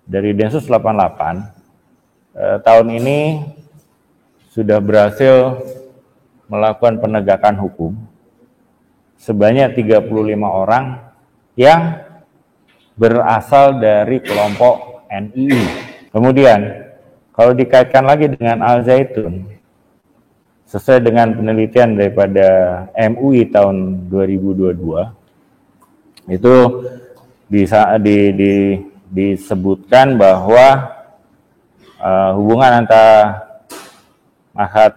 dari Densus 88 tahun ini sudah berhasil melakukan penegakan hukum sebanyak 35 orang yang berasal dari kelompok NII. Kemudian kalau dikaitkan lagi dengan Al Zaitun, sesuai dengan penelitian daripada MUI tahun 2022, itu disebutkan bahwa hubungan antara Ma'had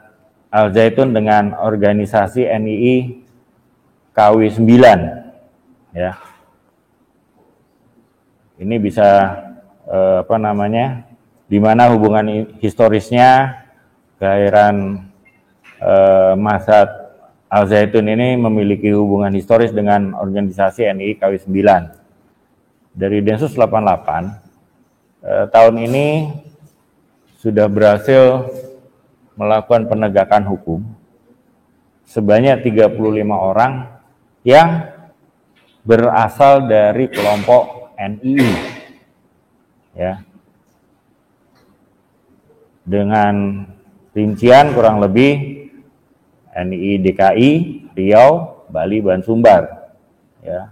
Al Zaitun dengan organisasi NII KW 9, ya. Ini bisa di mana hubungan historisnya kelahiran Ma'had Al Zaitun ini memiliki hubungan historis dengan organisasi NII KW 9. Dari Densus 88 tahun ini sudah berhasil melakukan penegakan hukum sebanyak 35 orang yang berasal dari kelompok NII, ya, dengan rincian kurang lebih NII DKI, Riau, Bali, dan Sumbar, ya.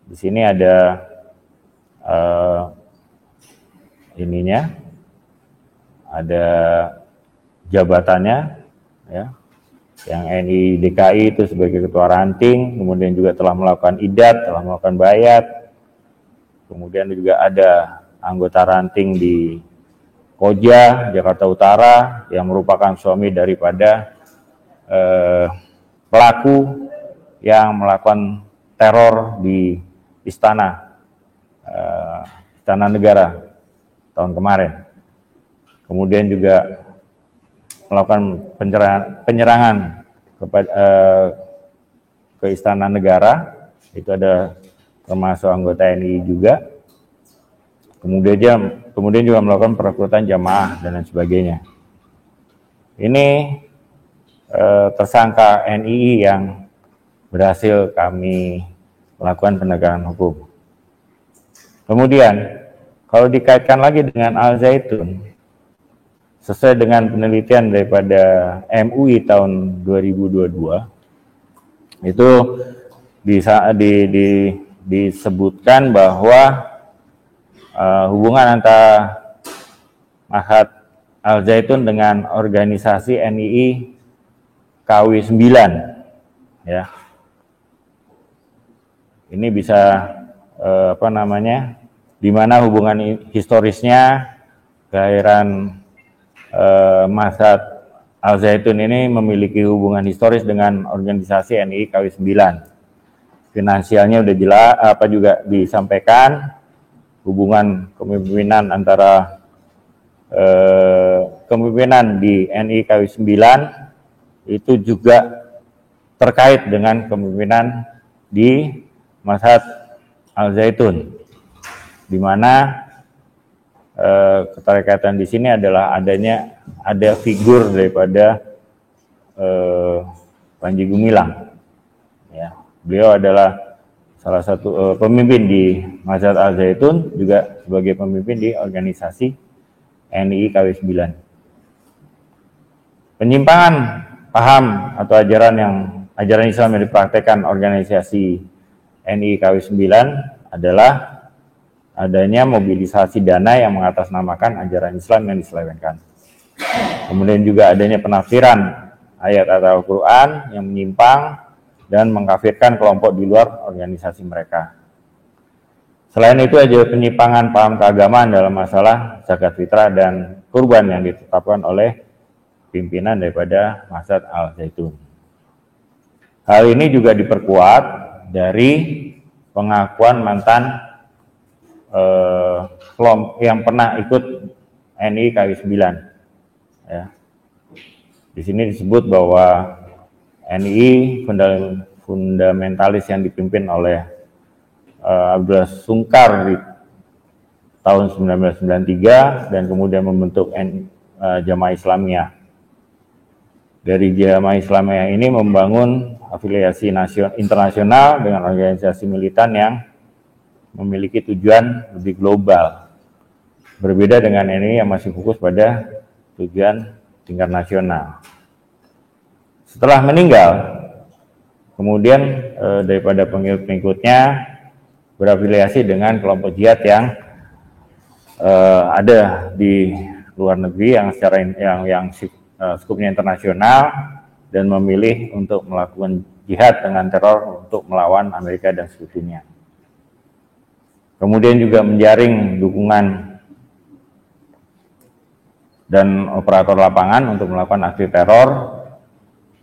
Di sini ada ada jabatannya, ya. Yang NII DKI itu sebagai ketua ranting, kemudian juga telah melakukan idat, telah melakukan bayat, kemudian juga ada anggota ranting di Koja, Jakarta Utara, yang merupakan suami daripada pelaku yang melakukan teror di Istana Negara tahun kemarin. Kemudian juga melakukan penyerangan ke Istana Negara, itu ada termasuk anggota NII juga. Kemudian juga melakukan perekrutan jamaah dan lain sebagainya. Ini tersangka NII yang berhasil kami lakukan penegakan hukum. Kemudian kalau dikaitkan lagi dengan Al Zaitun, sesuai dengan penelitian daripada MUI tahun 2022, itu disebutkan bahwa hubungan antara Ma'had Al Zaitun dengan organisasi NII KW 9, ya. Ini bisa di mana hubungan historisnya kelahiran Ma'had Al Zaitun ini memiliki hubungan historis dengan organisasi NII KW 9. Finansialnya udah jelas, juga disampaikan. Hubungan kepemimpinan antara kepemimpinan di NII KW 9 itu juga terkait dengan kepemimpinan di Ma'had Al Zaitun, di mana keterkaitan di sini adalah ada figur daripada Panji Gumilang, ya. Beliau adalah salah satu pemimpin di Ma'had Al Zaitun, juga sebagai pemimpin di organisasi NII KW 9. Penyimpangan paham atau ajaran Islam yang dipraktekkan organisasi NII KW 9 adalah adanya mobilisasi dana yang mengatasnamakan ajaran Islam yang diselewengkan. Kemudian juga adanya penafsiran ayat atau Al-Quran yang menyimpang dan mengkafirkan kelompok di luar organisasi mereka. Selain itu ada penyimpangan paham keagamaan dalam masalah zakat fitrah dan kurban yang ditetapkan oleh pimpinan daripada Ma'had Al Zaitun. Hal ini juga diperkuat dari pengakuan mantan kelompok yang pernah ikut NII KW 9, ya. Di sini disebut bahwa NII fundamentalis yang dipimpin oleh Abdullah Sungkar di tahun 1993 dan kemudian membentuk Jamaah Islamiyah. Dari Jamaah Islamiyah ini membangun afiliasi internasional dengan organisasi militan yang memiliki tujuan lebih global, berbeda dengan NII yang masih fokus pada tujuan tingkat nasional. Setelah meninggal, kemudian daripada pengikut-pengikutnya berafiliasi dengan kelompok jihad yang ada di luar negeri yang secara skupnya internasional dan memilih untuk melakukan jihad dengan teror untuk melawan Amerika dan sekutunya. Kemudian juga menjaring dukungan dan operator lapangan untuk melakukan aksi teror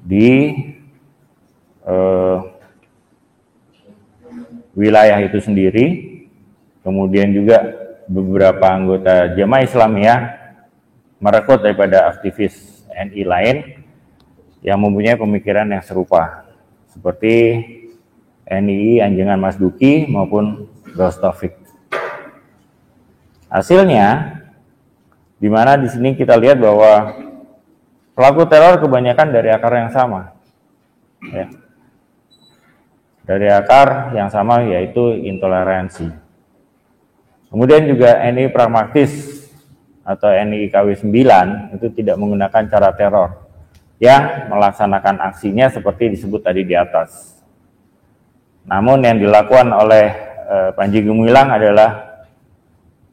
di wilayah itu sendiri. Kemudian juga beberapa anggota Jamaah Islamiyah merekrut daripada aktivis NI lain yang mempunyai pemikiran yang serupa, seperti NII Anjungan Mas Duki maupun Ghaus Taufik. Hasilnya, di mana di sini kita lihat bahwa pelaku teror kebanyakan dari akar yang sama, ya. Dari akar yang sama, yaitu intoleransi. Kemudian juga NII pragmatis atau NII KW9 itu tidak menggunakan cara teror yang melaksanakan aksinya seperti disebut tadi di atas. Namun yang dilakukan oleh Panji Gumilang adalah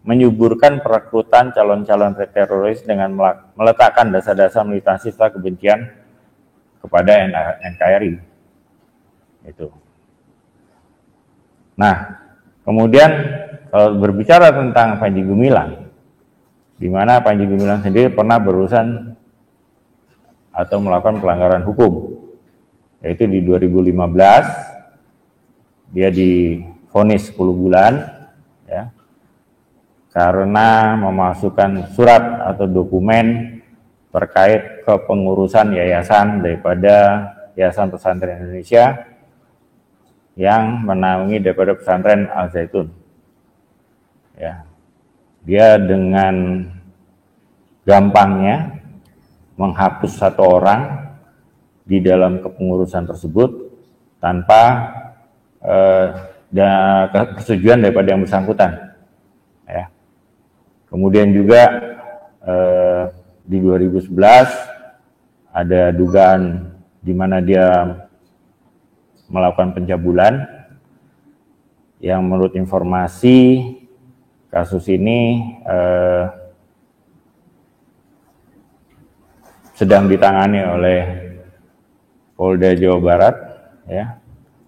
menyuburkan perekrutan calon-calon teroris dengan meletakkan dasar-dasar militansi serta kebencian kepada NKRI. Itu. Nah, kemudian kalau berbicara tentang Panji Gumilang, di mana Panji Gumilang sendiri pernah berurusan atau melakukan pelanggaran hukum, yaitu di 2015 dia divonis 10 bulan, ya, karena memasukkan surat atau dokumen terkait kepengurusan yayasan daripada Yayasan Pesantren Indonesia yang menaungi daripada pesantren Al Zaitun. Ya, dia dengan gampangnya menghapus satu orang di dalam kepengurusan tersebut tanpa persetujuan daripada yang bersangkutan. Ya. Kemudian juga di 2011 ada dugaan di mana dia melakukan pencabulan yang menurut informasi kasus ini sedang ditangani oleh Polda Jawa Barat, ya,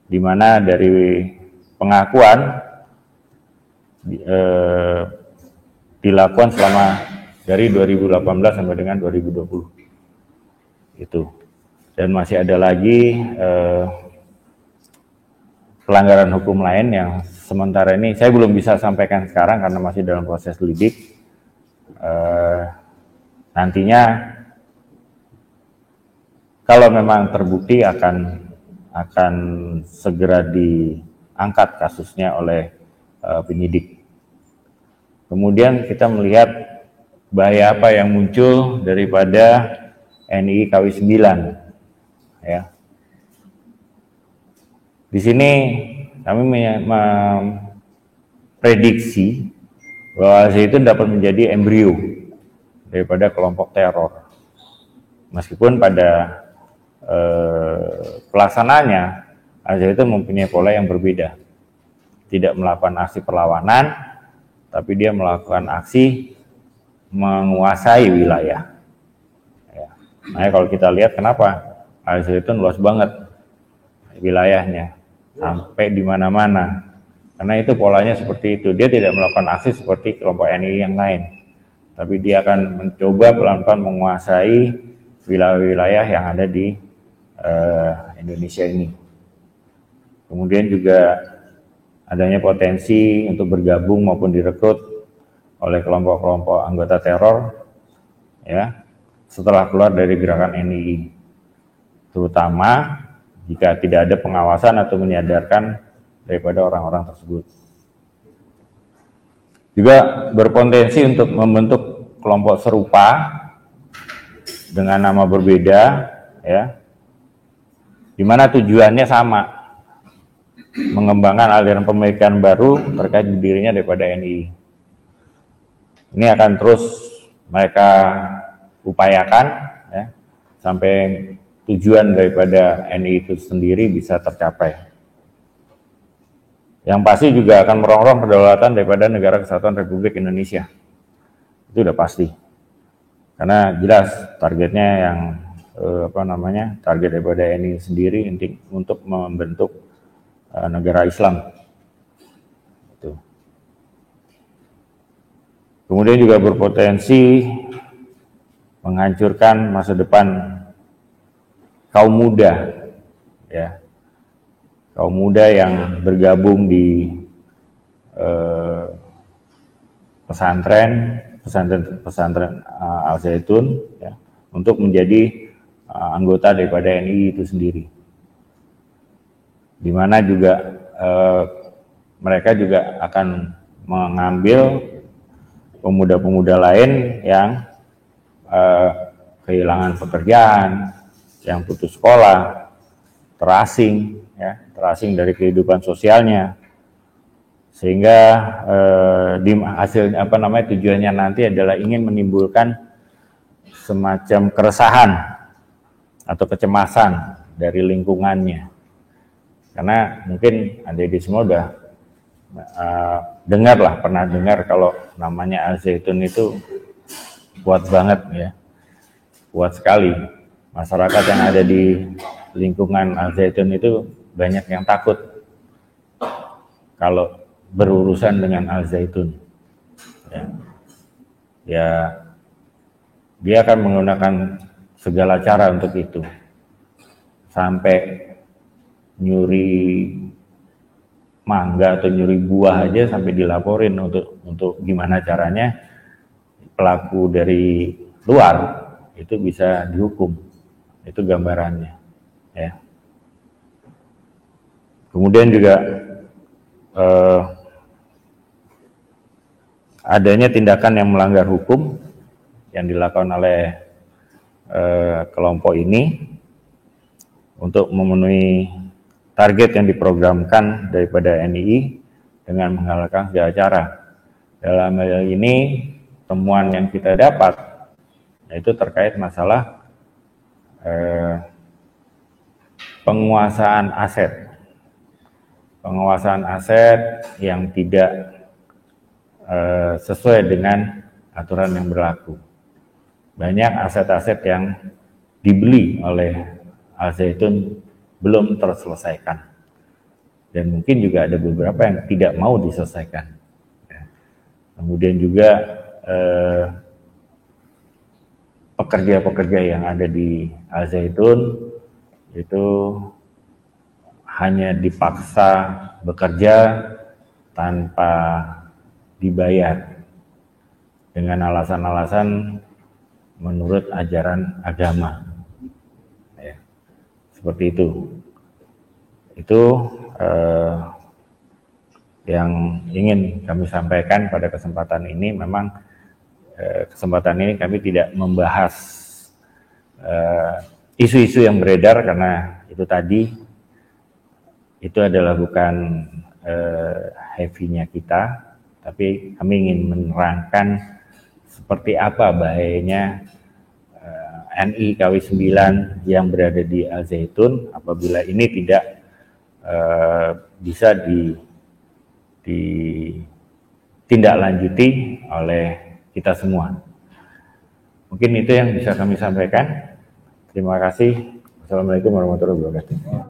di mana dari pengakuan dilakukan selama dari 2018 sampai dengan 2020 itu, dan masih ada lagi pelanggaran hukum lain yang sementara ini saya belum bisa sampaikan sekarang karena masih dalam proses lidik. Nantinya kalau memang terbukti akan segera diangkat kasusnya oleh penyidik. Kemudian kita melihat bahaya apa yang muncul daripada NII KW9, ya. Di sini kami memprediksi bahwa itu dapat menjadi embrio daripada kelompok teror. Meskipun pada pelaksanaannya Al-Zaitun mempunyai pola yang berbeda. Tidak melakukan aksi perlawanan, tapi dia melakukan aksi menguasai wilayah. Ya. Nah, kalau kita lihat kenapa Al-Zaitun luas banget wilayahnya, sampai di mana-mana. Karena itu polanya seperti itu. Dia tidak melakukan aksi seperti kelompok NII yang lain, tapi dia akan mencoba pelan-pelan menguasai wilayah-wilayah yang ada di Indonesia ini. Kemudian juga adanya potensi untuk bergabung maupun direkrut oleh kelompok-kelompok anggota teror, ya, setelah keluar dari gerakan NII, terutama jika tidak ada pengawasan atau menyadarkan daripada orang-orang tersebut. Juga berpotensi untuk membentuk kelompok serupa dengan nama berbeda, ya, di mana tujuannya sama, mengembangkan aliran pemikiran baru terkait dirinya daripada NII. Ini akan terus mereka upayakan ya, sampai tujuan daripada NI itu sendiri bisa tercapai. Yang pasti juga akan merongrong kedaulatan daripada Negara Kesatuan Republik Indonesia. Itu udah pasti. Karena jelas targetnya yang target daripada NI sendiri untuk membentuk negara Islam. Itu. Kemudian juga berpotensi menghancurkan masa depan kaum muda, ya, kaum muda yang bergabung di pesantren Al Zaitun, ya, untuk menjadi anggota daripada NI itu sendiri. Di mana juga mereka juga akan mengambil pemuda-pemuda lain yang kehilangan pekerjaan, yang putus sekolah, terasing dari kehidupan sosialnya, sehingga di hasil tujuannya nanti adalah ingin menimbulkan semacam keresahan atau kecemasan dari lingkungannya. Karena mungkin adik-adik semua udah pernah dengar kalau namanya Al Zaitun itu kuat banget ya, kuat sekali. Masyarakat yang ada di lingkungan Al Zaitun itu banyak yang takut kalau berurusan dengan Al Zaitun. Ya, dia akan menggunakan segala cara untuk itu, sampai nyuri mangga atau nyuri buah aja sampai dilaporin untuk gimana caranya pelaku dari luar itu bisa dihukum. Itu gambarannya, ya. Kemudian juga adanya tindakan yang melanggar hukum yang dilakukan oleh kelompok ini untuk memenuhi target yang diprogramkan daripada NII dengan menghalalkan segala cara. Dalam hal ini temuan yang kita dapat yaitu terkait masalah penguasaan aset yang tidak sesuai dengan aturan yang berlaku. Banyak aset-aset yang dibeli oleh Al Zaitun belum terselesaikan, dan mungkin juga ada beberapa yang tidak mau diselesaikan. Kemudian juga pekerja-pekerja yang ada di Al Zaitun itu hanya dipaksa bekerja tanpa dibayar dengan alasan-alasan menurut ajaran agama, ya, seperti itu. Itu yang ingin kami sampaikan pada kesempatan ini. Memang kesempatan ini kami tidak membahas isu-isu yang beredar, karena itu tadi itu adalah bukan heavy-nya kita, tapi kami ingin menerangkan seperti apa bahayanya NI KW 9 yang berada di Al Zaitun apabila ini tidak bisa ditindaklanjuti oleh kita semua. Mungkin itu yang bisa kami sampaikan. Terima kasih. Wassalamualaikum warahmatullahi wabarakatuh.